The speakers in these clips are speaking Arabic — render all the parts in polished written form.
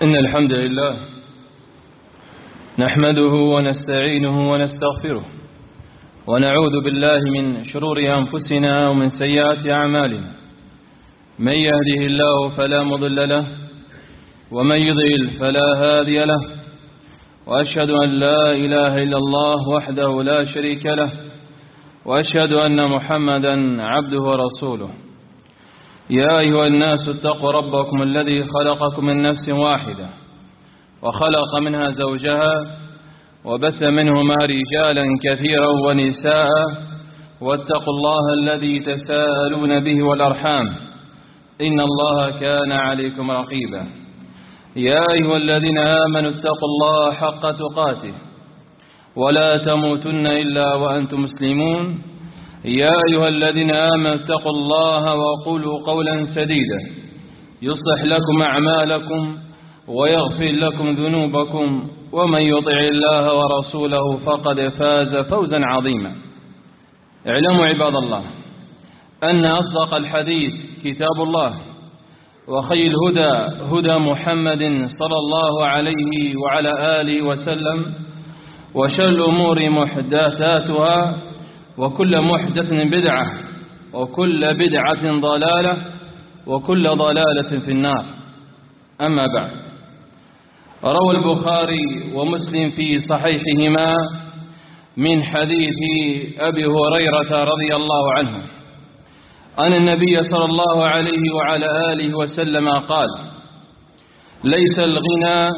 إن الحمد لله نحمده ونستعينه ونستغفره ونعوذ بالله من شرور أنفسنا ومن سيئات أعمالنا. من يهده الله فلا مضل له ومن يضلل فلا هادي له، وأشهد أن لا إله إلا الله وحده لا شريك له، وأشهد أن محمدا عبده ورسوله. يا أيها الناس اتقوا ربكم الذي خلقكم من نفس واحدة وخلق منها زوجها وبث منهما رجالا كثيرا ونساء، واتقوا الله الذي تساءلون به والأرحام إن الله كان عليكم رقيبا. يا أيها الذين آمنوا اتقوا الله حق تقاته ولا تموتن إلا وأنتم مسلمون. يا أيها الذين آمنوا اتقوا الله وقولوا قولا سديدا يصلح لكم أعمالكم ويغفر لكم ذنوبكم، ومن يطع الله ورسوله فقد فاز فوزا عظيما. اعلموا عباد الله أن أصدق الحديث كتاب الله، وخير الهدى هدى محمد صلى الله عليه وعلى آله وسلم، وشر الأمور محدثاتها، وكل محدث بدعة، وكل بدعة ضلالة، وكل ضلالة في النار. أما بعد، روى البخاري ومسلم في صحيحهما من حديث أبي هريرة رضي الله عنه أن النبي صلى الله عليه وعلى آله وسلم قال: ليس الغنى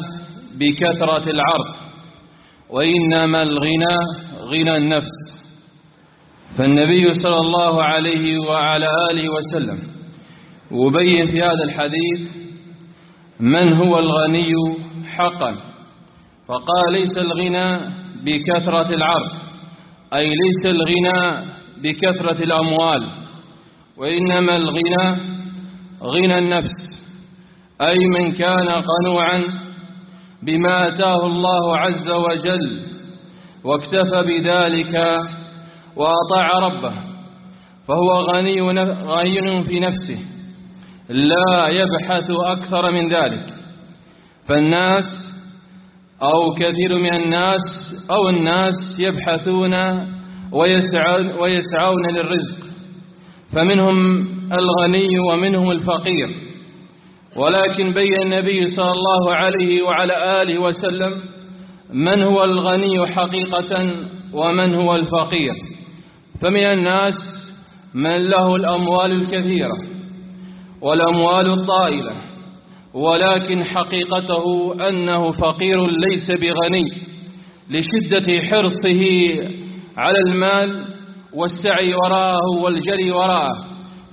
بكثرة العرض، وإنما الغنى غنى النفس. فالنبي صلى الله عليه وعلى آله وسلم يبين في هذا الحديث من هو الغني حقا، فقال: ليس الغنى بكثرة العرض، أي ليس الغنى بكثرة الأموال، وإنما الغنى غنى النفس، أي من كان قنوعا بما آتاه الله عز وجل واكتفى بذلك وأطاع ربه، فهو غني في نفسه لا يبحث أكثر من ذلك. فالناس أو كثير من الناس يبحثون ويسعون للرزق، فمنهم الغني ومنهم الفقير. ولكن بين النبي صلى الله عليه وعلى آله وسلم من هو الغني حقيقة ومن هو الفقير. فمن الناس من له الأموال الكثيرة والأموال الطائلة، ولكن حقيقته أنه فقير ليس بغني، لشدة حرصه على المال والسعي وراءه والجري وراءه،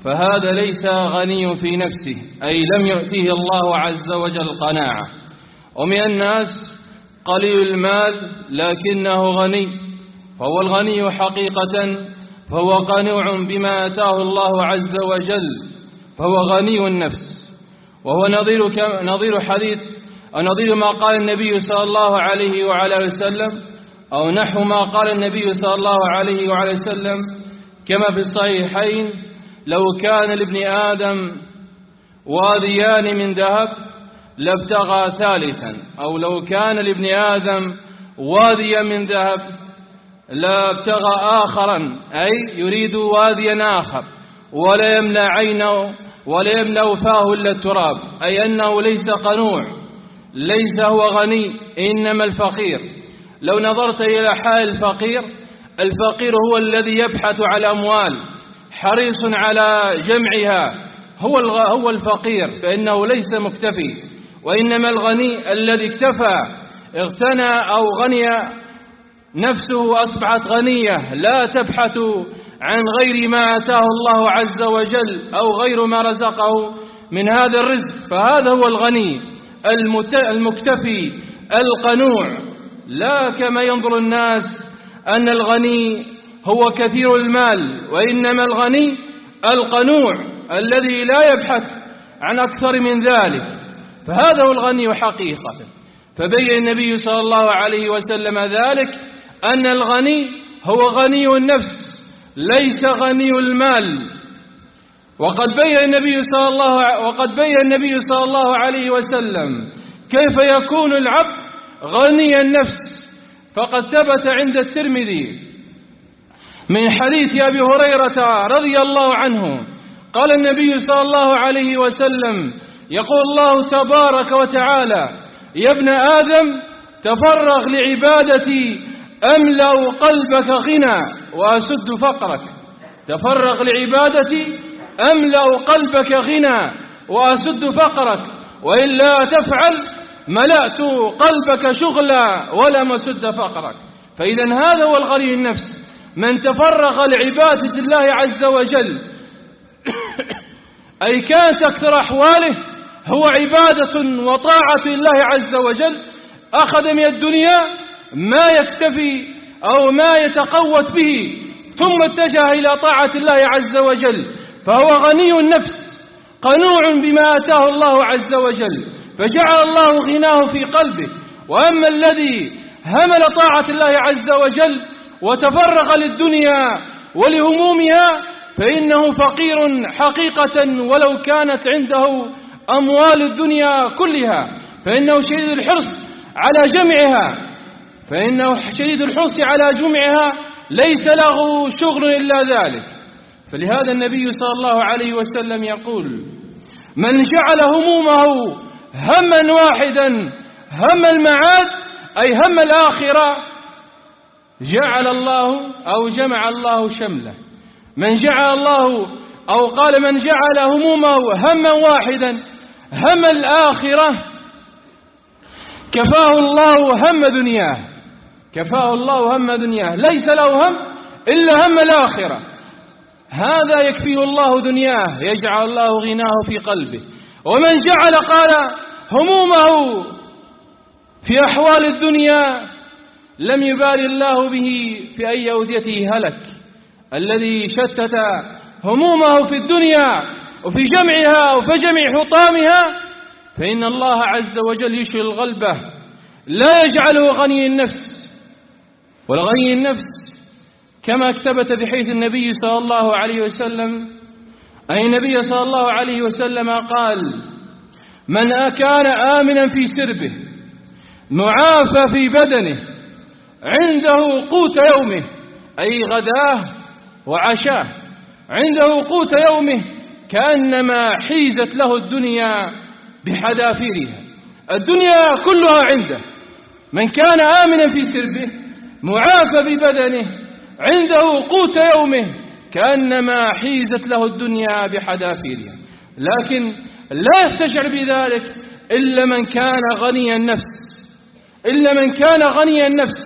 فهذا ليس غني في نفسه، أي لم يؤتيه الله عز وجل قناعة. ومن الناس قليل المال لكنه غني، فهو الغني حقيقة، فهو قنوع بما آتاه الله عز وجل، فهو غني النفس. وهو نظير حديث أو نظير ما قال النبي صلى الله عليه وعلى وسلم، أو نحو ما قال النبي صلى الله عليه وعلى وسلم كما في الصحيحين: لو كان لابن آدم واديان من ذهب لابتغى ثالثا، أو لو كان لابن آدم واديا من ذهب لا ابتغى آخرا، أي يريد واديا آخر، ولا يملأ عينه ولا يملأ فاه إلا التراب، أي أنه ليس قنوع، ليس هو غني، إنما الفقير. لو نظرت إلى حال الفقير هو الذي يبحث على الأموال، حريص على جمعها، هو الفقير، فإنه ليس مكتفي. وإنما الغني الذي اغتنى أو غني نفسه، أصبحت غنية لا تبحث عن غير ما آتاه الله عز وجل أو غير ما رزقه من هذا الرزق، فهذا هو الغني المكتفي القنوع. لا كما ينظر الناس أن الغني هو كثير المال، وإنما الغني القنوع الذي لا يبحث عن أكثر من ذلك، فهذا هو الغني حقيقة. فبين النبي صلى الله عليه وسلم ذلك، أن الغني هو غني النفس ليس غني المال. وقد بين النبي صلى الله عليه وسلم كيف يكون العبد غني النفس؟ فقد ثبت عند الترمذي من حديث أبي هريرة رضي الله عنه قال النبي صلى الله عليه وسلم: يقول الله تبارك وتعالى: يا ابن آدم تفرغ لعبادتي أملأ قلبك غنى وأسد فقرك. تفرغ لعبادتي أملأ قلبك غنى وأسد فقرك، وإلا تفعل ملأت قلبك شغلا ولم أسد فقرك. فإذا هذا هو الغني النفس، من تفرغ لعبادة الله عز وجل أي كانت أكثر أحواله هو عبادة وطاعة الله عز وجل، أخذ من الدنيا ما يكتفي أو ما يتقوت به ثم اتجه إلى طاعة الله عز وجل، فهو غني النفس قنوع بما آتاه الله عز وجل، فجعل الله غناه في قلبه. وأما الذي همل طاعة الله عز وجل وتفرغ للدنيا ولهمومها فإنه فقير حقيقة ولو كانت عنده أموال الدنيا كلها، فإنه شديد الحرص على جمعها ليس له شغل إلا ذلك. فلهذا النبي صلى الله عليه وسلم يقول: من جعل همومه هما واحدا هم المعاد أي هم الآخرة جمع الله شمله. من جعل همومه هما واحدا هم الآخرة كفاه الله هم دنياه، ليس له هم إلا هم الآخرة، هذا يكفيه الله دنياه يجعل الله غناه في قلبه. ومن جعل همومه في أحوال الدنيا لم يبال الله به في أي أوديته هلك. الذي شتت همومه في الدنيا وفي جمعها وفي جمع حطامها فإن الله عز وجل يشغل قلبه لا يجعله غني النفس. والغني النفس كما ثبت بحيث النبي صلى الله عليه وسلم، أي النبي صلى الله عليه وسلم قال: من كان آمنا في سربه معافى في بدنه عنده قوت يومه، أي غداه وعشاه، عنده قوت يومه كأنما حيزت له الدنيا بحذافيرها، الدنيا كلها عنده. من كان آمنا في سربه معافى في بدنه عنده قوت يومه كأنما حيزت له الدنيا بحذافيرها. لكن لا يستشعر بذلك إلا من كان غني النفس،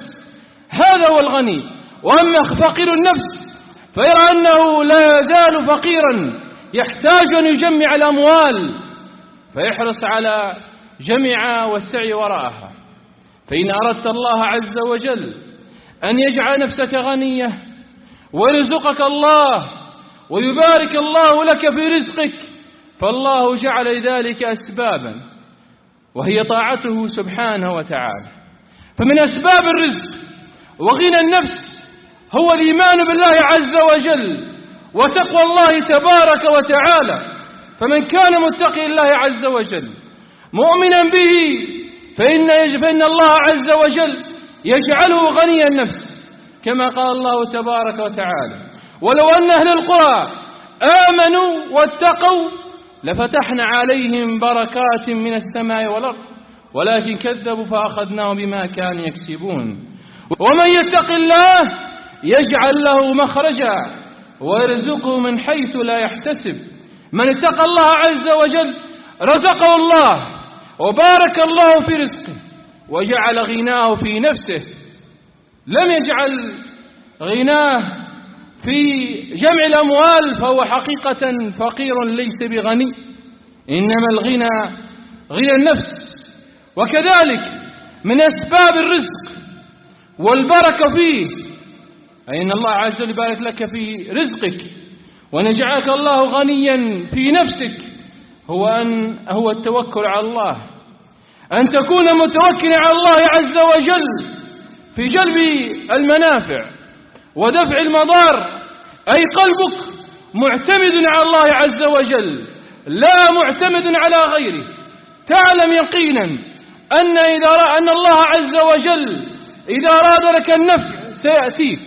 هذا هو الغني. وأما فقير النفس فيرى أنه لا يزال فقيرا يحتاج أن يجمع الأموال فيحرص على جمعها والسعي وراءها. فإن أردت الله عز وجل أن يجعل نفسك غنية ويرزقك الله ويبارك الله لك في رزقك فالله جعل ذلك أسبابا وهي طاعته سبحانه وتعالى. فمن أسباب الرزق وغنى النفس هو الإيمان بالله عز وجل وتقوى الله تبارك وتعالى. فمن كان متقي الله عز وجل مؤمنا به فإن الله عز وجل يجعله غني النفس، كما قال الله تبارك وتعالى: ولو أن أهل القرى آمنوا واتقوا لفتحنا عليهم بركات من السماء والأرض ولكن كذبوا فأخذناهم بما كانوا يكسبون. ومن يتق الله يجعل له مخرجا ويرزقه من حيث لا يحتسب. من اتقى الله عز وجل رزقه الله وبارك الله في رزقه وجعل غناه في نفسه، لم يجعل غناه في جمع الأموال فهو حقيقة فقير ليس بغني، إنما الغنى غنى النفس. وكذلك من أسباب الرزق والبركة فيه أي أن الله عز وجل يبارك لك في رزقك وأن يجعلك الله غنيا في نفسك هو التوكل على الله، أن تكون متوكلا على الله عز وجل في جلب المنافع ودفع المضار، أي قلبك معتمد على الله عز وجل لا معتمد على غيره. تعلم يقينا أن الله عز وجل إذا أراد لك النفع سيأتيك،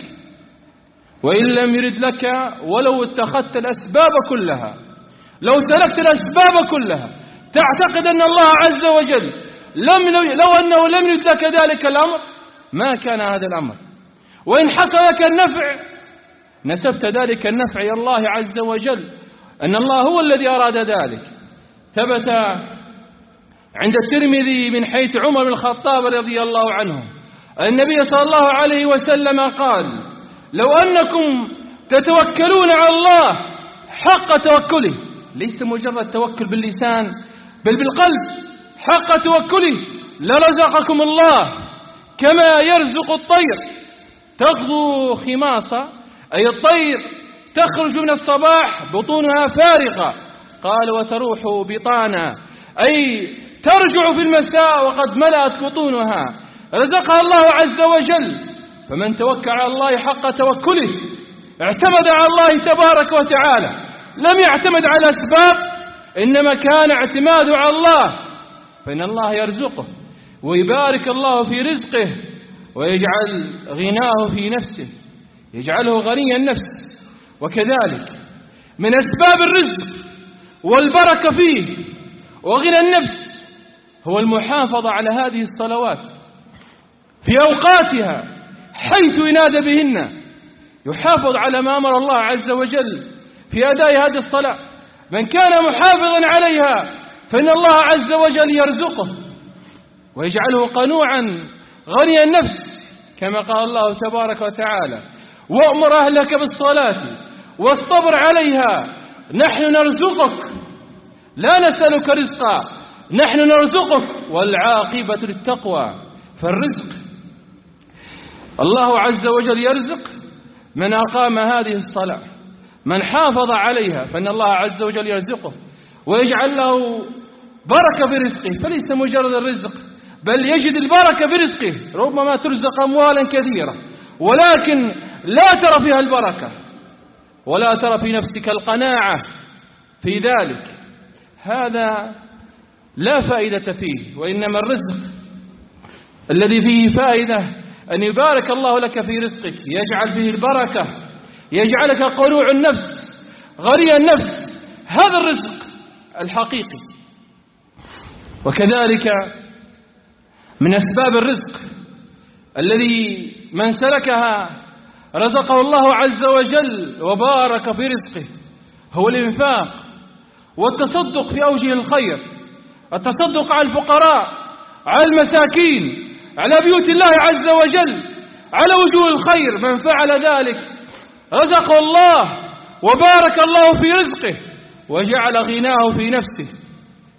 وإن لم يرد لك ولو اتخذت الأسباب كلها، لو سلكت الأسباب كلها تعتقد أن الله عز وجل لو أنه لم يرد لك ذلك الأمر ما كان هذا الأمر. وإن حصل لك النفع نسبت ذلك النفع إلى الله عز وجل، أن الله هو الذي أراد ذلك. ثبت عند الترمذي من حيث عمر بن الخطاب رضي الله عنه النبي صلى الله عليه وسلم قال: لو أنكم تتوكلون على الله حق توكله، ليس مجرد توكل باللسان بل بالقلب، حق توكله لرزقكم الله كما يرزق الطير تغدو خماصا، أي الطير تخرج من الصباح بطونها فارغة، قال وتروح بطانا، أي ترجع في المساء وقد ملأت بطونها، رزقها الله عز وجل. فمن توكل على الله حق توكله اعتمد على الله تبارك وتعالى، لم يعتمد على أسباب، إنما كان اعتماده على الله، فإن الله يرزقه ويبارك الله في رزقه ويجعل غناه في نفسه، يجعله غني النفس. وكذلك من أسباب الرزق والبركة فيه وغنى النفس هو المحافظة على هذه الصلوات في أوقاتها حيث ينادى بهن، يحافظ على ما أمر الله عز وجل في أداء هذه الصلاة. من كان محافظا عليها فإن الله عز وجل يرزقه ويجعله قنوعا غني النفس، كما قال الله تبارك وتعالى: وأمر أهلك بالصلاة واصطبر عليها نحن نرزقك لا نسألك رزقا نحن نرزقك والعاقبة للتقوى. فالرزق الله عز وجل يرزق من أقام هذه الصلاة، من حافظ عليها فإن الله عز وجل يرزقه ويجعل له بركة في رزقه، فليس مجرد الرزق بل يجد البركة في رزقه. ربما ترزق أموالا كثيرة ولكن لا ترى فيها البركة ولا ترى في نفسك القناعة في ذلك، هذا لا فائدة فيه. وإنما الرزق الذي فيه فائدة أن يبارك الله لك في رزقك، يجعل فيه البركة، يجعلك قنوع النفس غني النفس، هذا الرزق الحقيقي. وكذلك من أسباب الرزق الذي من سلكها رزقه الله عز وجل وبارك في رزقه هو الإنفاق والتصدق في أوجه الخير، التصدق على الفقراء، على المساكين، على بيوت الله عز وجل، على وجوه الخير. من فعل ذلك رزقه الله وبارك الله في رزقه وجعل غناه في نفسه،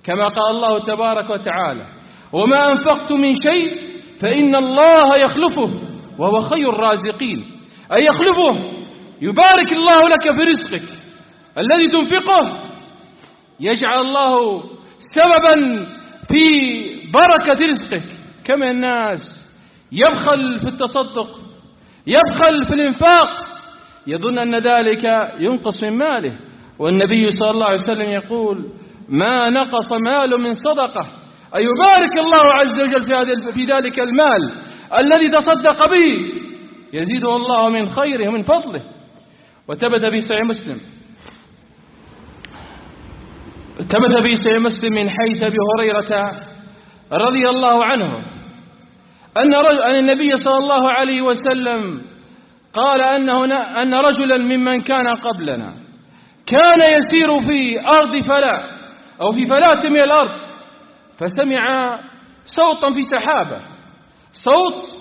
كما قال الله تبارك وتعالى: وما أنفقت من شيء فإن الله يخلفه وهو خير الرازقين، أي يخلفه، يبارك الله لك في رزقك الذي تنفقه، يجعل الله سببا في بركة رزقك. كما الناس يبخل في التصدق، يبخل في الإنفاق، يظن أن ذلك ينقص من ماله، والنبي صلى الله عليه وسلم يقول: ما نقص مال من صدقة، أي يبارك الله عز وجل في ذلك المال الذي تصدق به، يزيده الله من خيره ومن فضله. وثبت في صحيح مسلم من حيث أبي هريرة رضي الله عنه أن النبي صلى الله عليه وسلم قال أن رجلا ممن كان قبلنا كان يسير في أرض فلاة أو في فلاة من الأرض، فسمع صوتا في سحابة، صوت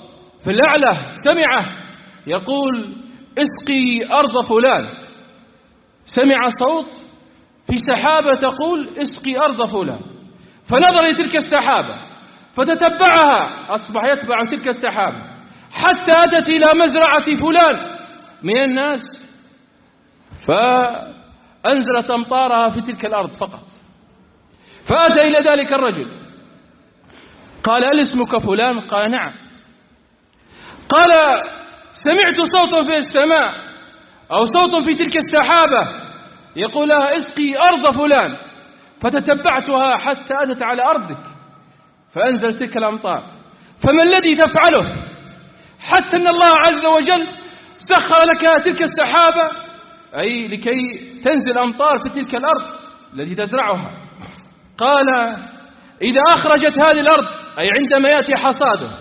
في الأعلى سمعه يقول: اسقي أرض فلان. سمع صوت في سحابة تقول: اسقي أرض فلان، فنظر لتلك السحابة فتتبعها، أصبح يتبع تلك السحابة حتى أتت إلى مزرعة فلان من الناس، فأنزلت أمطارها في تلك الأرض فقط. فأتى إلى ذلك الرجل قال: هل اسمك فلان؟ قال: نعم. قال: سمعت صوتا في السماء أو صوت في تلك السحابة يقول لها: اسقي أرض فلان، فتتبعتها حتى أتت على أرضك، فأنزل تلك الأمطار. فما الذي تفعله حتى أن الله عز وجل سخر لك تلك السحابة، أي لكي تنزل أمطار في تلك الأرض التي تزرعها؟ قال إذا أخرجت هذه الأرض، أي عندما يأتي حصاده،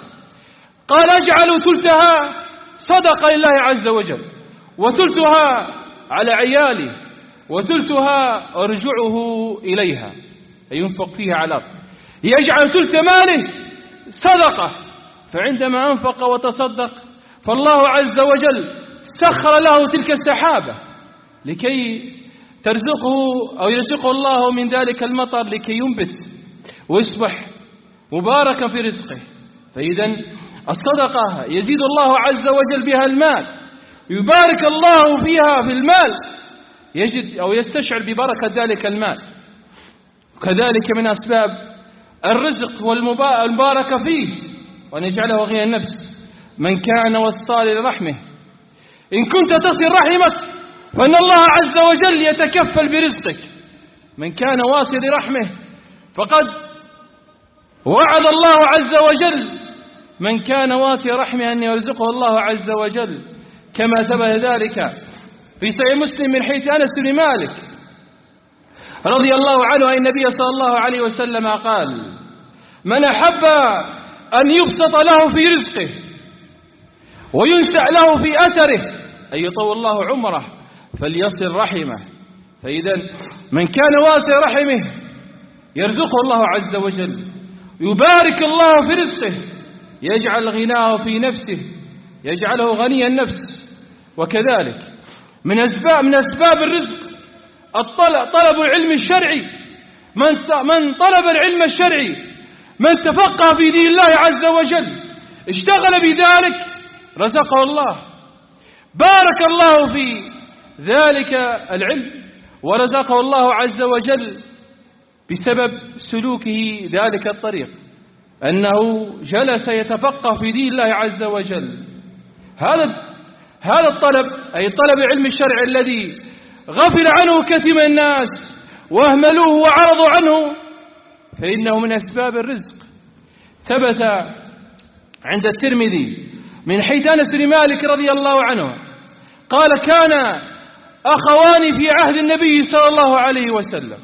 قال أجعل ثلثها صدقة لله عز وجل، وثلثها على عيالي، وثلثها أرجعه إليها، أي ينفق فيها على الأرض. يجعل ثلث ماله صدقة، فعندما أنفق وتصدق فالله عز وجل سخر له تلك السحابة لكي ترزقه أو يرزقه الله من ذلك المطر لكي ينبت ويصبح مباركا في رزقه. فإذا الصدقة يزيد الله عز وجل بها المال، يبارك الله فيها في المال، يجد أو يستشعر ببركة ذلك المال. وكذلك من أسباب الرزق والمباركة فيه وأن يجعله غنى النفس من كان وصال لرحمه. إن كنت تصل رحمك فإن الله عز وجل يتكفل برزقك. من كان واصل لرحمه فقد وعد الله عز وجل من كان واصل رحمه أن يرزقه الله عز وجل، كما ثبت ذلك في صحيح مسلم من حديث أنس بن مالك رضي الله عنه أن النبي صلى الله عليه وسلم قال: من أحب أن يبسط له في رزقه وينسع له في أثره، أن يطول الله عمره، فليصل رحمه. فإذا من كان واصل رحمه يرزقه الله عز وجل، يبارك الله في رزقه، يجعل غناه في نفسه، يجعله غني النفس. وكذلك من أسباب الرزق طلب العلم الشرعي. من طلب العلم الشرعي، من تفقه في دين الله عز وجل، اشتغل بذلك، رزقه الله، بارك الله في ذلك العلم، ورزقه الله عز وجل بسبب سلوكه ذلك الطريق، أنه جلس يتفقه في دين الله عز وجل. هذا الطلب، أي طلب العلم الشرعي الذي غفل عنه كثير من الناس واهملوه وعرضوا عنه، فإنه من أسباب الرزق. ثبت عند الترمذي من حديث أنس بن مالك رضي الله عنه قال: كان أخوان في عهد النبي صلى الله عليه وسلم،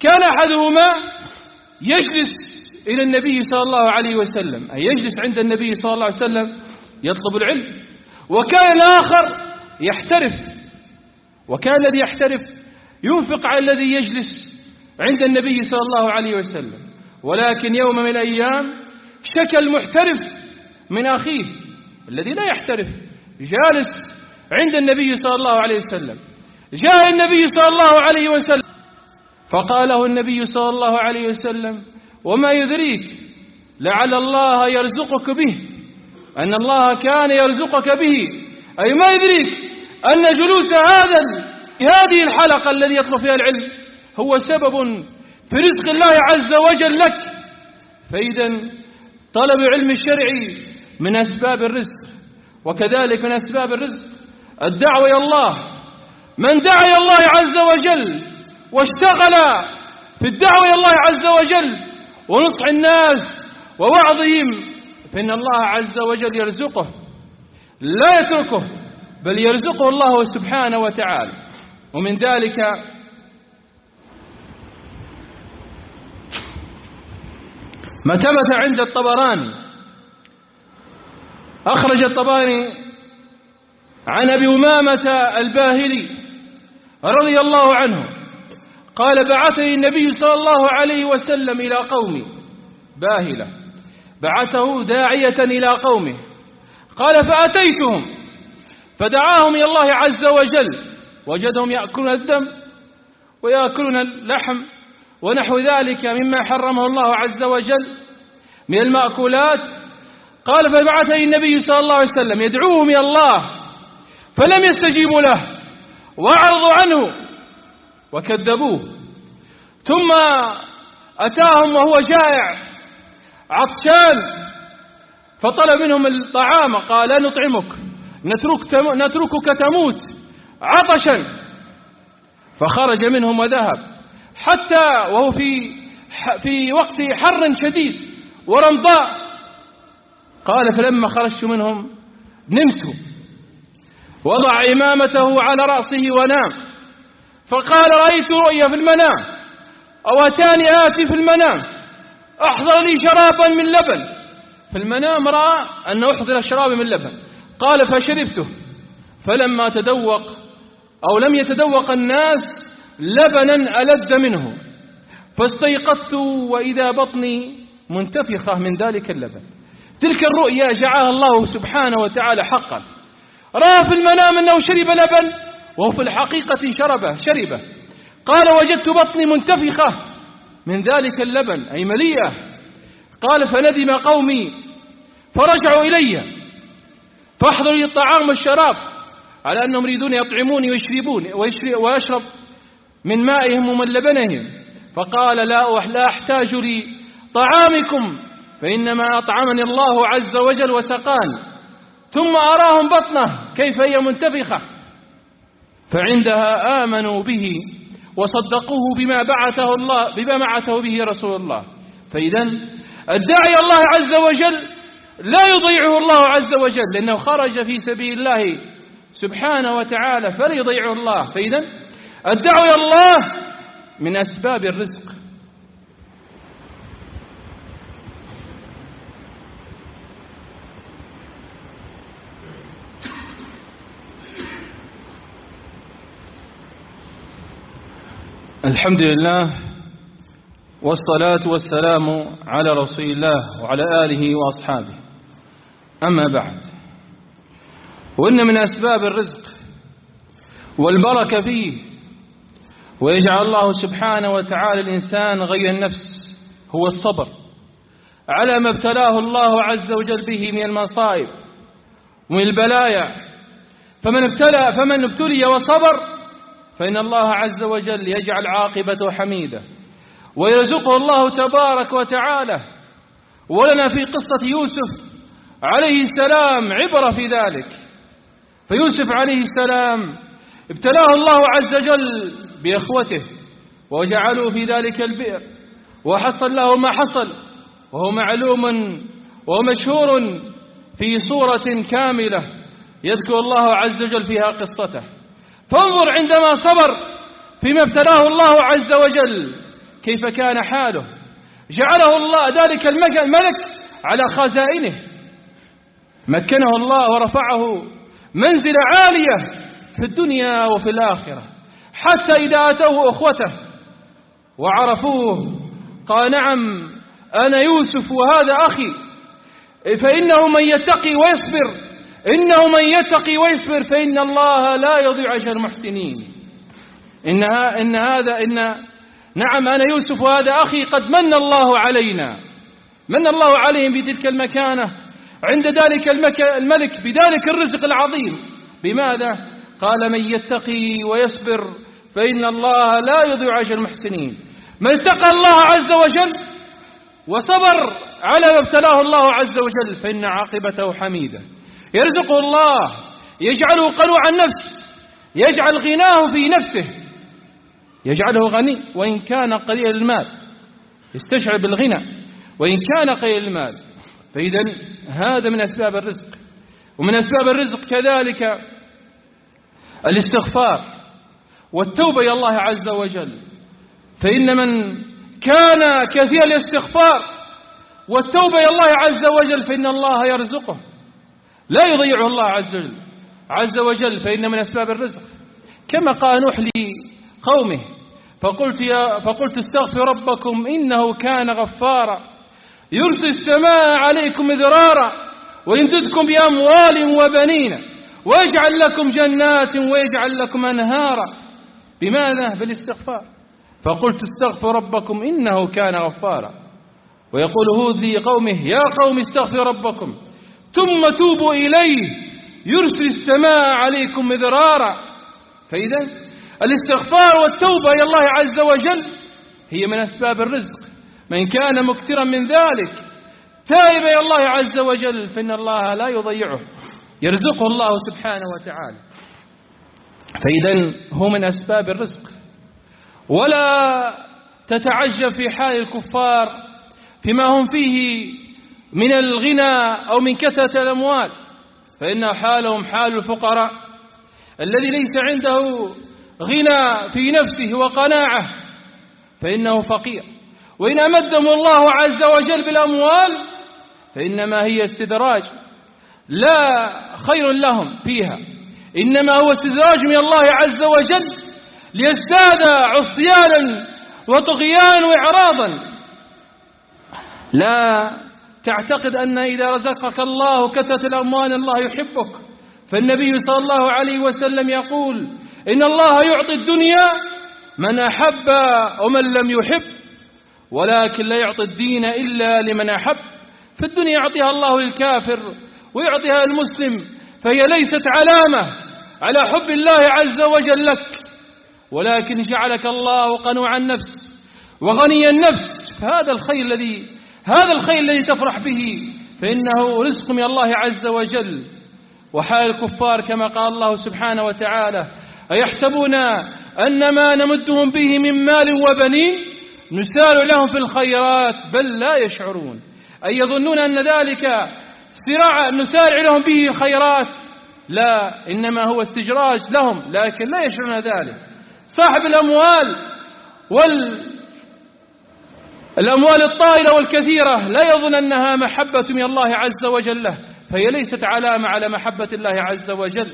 كان أحدهما يجلس إلى النبي صلى الله عليه وسلم، أي يجلس عند النبي صلى الله عليه وسلم يطلب العلم، وكان الآخر يحترف، وكان الذي يحترف ينفق على الذي يجلس عند النبي صلى الله عليه وسلم. ولكن يوم من الأيام شكى المحترف من أخيه الذي لا يحترف، جالس عند النبي صلى الله عليه وسلم. جاء النبي صلى الله عليه وسلم فقال له النبي صلى الله عليه وسلم: وما يدريك لعل الله يرزقك به، أن الله كان يرزقك به، أي ما يدريك أن جلوس هذه الحلقة الذي يطلب فيها العلم هو سبب في رزق الله عز وجل لك. فإذا طلب العلم الشرعي من أسباب الرزق. وكذلك من أسباب الرزق الدعوة إلى الله. من دعا إلى الله عز وجل واشتغل في الدعوة إلى الله عز وجل ونصح الناس ووعظهم، فإن الله عز وجل يرزقه، لا يتركه، بل يرزقه الله سبحانه وتعالى. ومن ذلك ما ثبت عند الطبراني، أخرج الطبراني عن أبي أمامة الباهلي رضي الله عنه قال: بعثني النبي صلى الله عليه وسلم إلى قومي، باهلة بعثه داعية إلى قومه، قال: فأتيتهم فدعاهم إلى الله عز وجل، وجدهم يأكلون الدم ويأكلون اللحم ونحو ذلك مما حرمه الله عز وجل من المأكولات. قال: فبعثني النبي صلى الله عليه وسلم يدعوهم إلى الله، فلم يستجيبوا له وأعرضوا عنه وكذبوه. ثم أتاهم وهو جائع عطشان فطلب منهم الطعام، قال: لا نطعمك، نتركك تموت عطشا. فخرج منهم وذهب، حتى وهو في وقت حر شديد ورمضاء. قال فلما خرجت منهم نمت، وضع إمامته على رأسه ونام، فقال رأيت رؤيا في المنام، أو أتاني آتي في المنام أحضر لي شرابا من لبن. في المنام رأى أنه أحضر شرابا من لبن، قال فشربته، فلما تذوق أو لم يتذوق الناس لبنا ألذ منه، فاستيقظت وإذا بطني منتفخة من ذلك اللبن. تلك الرؤيا جعلها الله سبحانه وتعالى حقا. رأى في المنام أنه شرب لبن وهو في الحقيقة شربه. قال وجدت بطني منتفخة من ذلك اللبن أي مليئة. قال فندم قومي فرجعوا إلي فاحضروا لي الطعام والشراب، على أنهم يريدون يطعموني ويشرب من مائهم ومن لبنهم. فقال لا أحتاج لي طعامكم، فإنما أطعمني الله عز وجل وسقاني. ثم أراهم بطنه كيف هي منتفخة، فعندها آمنوا به وصدقوه بما بعثه به رسول الله. فإذا الداعي الله عز وجل لا يضيعه الله عز وجل، لأنه خرج في سبيل الله سبحانه وتعالى فلا يضيعه الله. فإذا الدعوة إلى الله من أسباب الرزق. الحمد لله والصلاة والسلام على رسول الله وعلى آله وأصحابه. أما بعد، وإن من أسباب الرزق والبركة فيه ويجعل الله سبحانه وتعالى الإنسان غير النفس هو الصبر على ما ابتلاه الله عز وجل به من المصائب ومن البلايا. فمن ابتلي وصبر فإن الله عز وجل يجعل عاقبته حميدة ويرزقه الله تبارك وتعالى. ولنا في قصة يوسف عليه السلام عبرة في ذلك. فيوسف عليه السلام ابتلاه الله عز وجل بإخوته وجعلوا في ذلك البئر، وحصل له ما حصل، وهو معلوم ومشهور في سورة كاملة يذكر الله عز وجل فيها قصته. فانظر عندما صبر فيما ابتلاه الله عز وجل كيف كان حاله. جعله الله ذلك الملك على خزائنه، مكنه الله ورفعه منزلة عالية في الدنيا وفي الآخرة، حتى إذا أتوه أخوته وعرفوه قال نعم أنا يوسف وهذا أخي، فإنه من يتقي ويصبر فإن الله لا يضيع أجر المحسنين. نعم أنا يوسف وهذا أخي قد من الله عليهم بتلك المكانة عند ذلك الملك بذلك الرزق العظيم. بماذا؟ قال من يتقي ويصبر فإن الله لا يضيع أجر المحسنين. من اتقى الله عز وجل وصبر على ما ابتلاه الله عز وجل فإن عاقبته حميدة. يرزقه الله، يجعله قنوع النفس، يجعل غناه في نفسه، يجعله غني وإن كان قليل المال، يستشعر بالغنى وإن كان قليل المال. فإذا هذا من أسباب الرزق. ومن أسباب الرزق كذلك الاستغفار والتوبة إلى الله عز وجل. فإن من كان كثير الاستغفار والتوبة إلى الله عز وجل فإن الله يرزقه، لا يضيعه الله عز وجل. فإن من أسباب الرزق كما قال نوح لقومه فقلت استغفر ربكم إنه كان غفارا يرسل السماء عليكم مدرارا ويمددكم بأموال وبنين ويجعل لكم جنات ويجعل لكم أنهارا. بماذا؟ بالاستغفار. فقلت استغفر ربكم إنه كان غفارا. ويقول هود لقومه يا قوم استغفر ربكم ثم توبوا إليه يرسل السماء عليكم مدرارا. فإذا الاستغفار والتوبة إلى الله عز وجل هي من أسباب الرزق. من كان مكثرا من ذلك تائب إلى الله عز وجل فإن الله لا يضيعه، يرزقه الله سبحانه وتعالى. فإذا هو من أسباب الرزق. ولا تتعجب في حال الكفار فيما هم فيه من الغنى أو من كثرة الأموال، فإن حالهم حال الفقراء الذي ليس عنده غنى في نفسه وقناعة فإنه فقير، وإن أمدهم الله عز وجل بالأموال فإنما هي استدراج لا خير لهم فيها، إنما هو استدراج من الله عز وجل ليزداد عصيانا وطغيانا وإعراضا. لا تعتقد أن إذا رزقك الله كثرة الأموال الله يحبك، فالنبي صلى الله عليه وسلم يقول إن الله يعطي الدنيا من أحب ومن لم يحب، ولكن لا يعطي الدين إلا لمن أحب. فالدنيا يعطيها الله للكافر ويعطيها المسلم، فهي ليست علامة على حب الله عز وجل لك، ولكن جعلك الله قنوع النفس وغني النفس، فهذا الخير الذي تفرح به فإنه رزق من الله عز وجل. وحال الكفار كما قال الله سبحانه وتعالى: أيحسبون أن ما نمدهم به من مال وبنين نسارع لهم في الخيرات بل لا يشعرون. أي يظنون أن ذلك نسارع لهم به الخيرات، لا، إنما هو استجراج لهم لكن لا يشعرون ذلك. صاحب الأموال الطائلة والكثيرة لا يظن أنها محبة من الله عز وجل له، فهي ليست علامة على محبة الله عز وجل،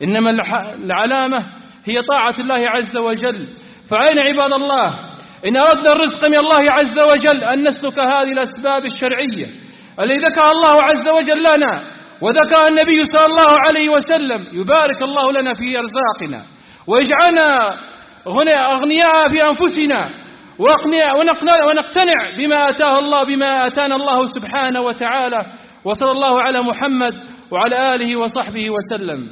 إنما العلامة هي طاعة الله عز وجل. فعين عباد الله إن أردنا الرزق من الله عز وجل أن نسلك هذه الأسباب الشرعية التي ذكرها الله عز وجل لنا وذكرها النبي صلى الله عليه وسلم، يبارك الله لنا في أرزاقنا ويجعلنا أغنياء في أنفسنا ونقتنع بما آتانا الله سبحانه وتعالى. وصلى الله على محمد وعلى آله وصحبه وسلم.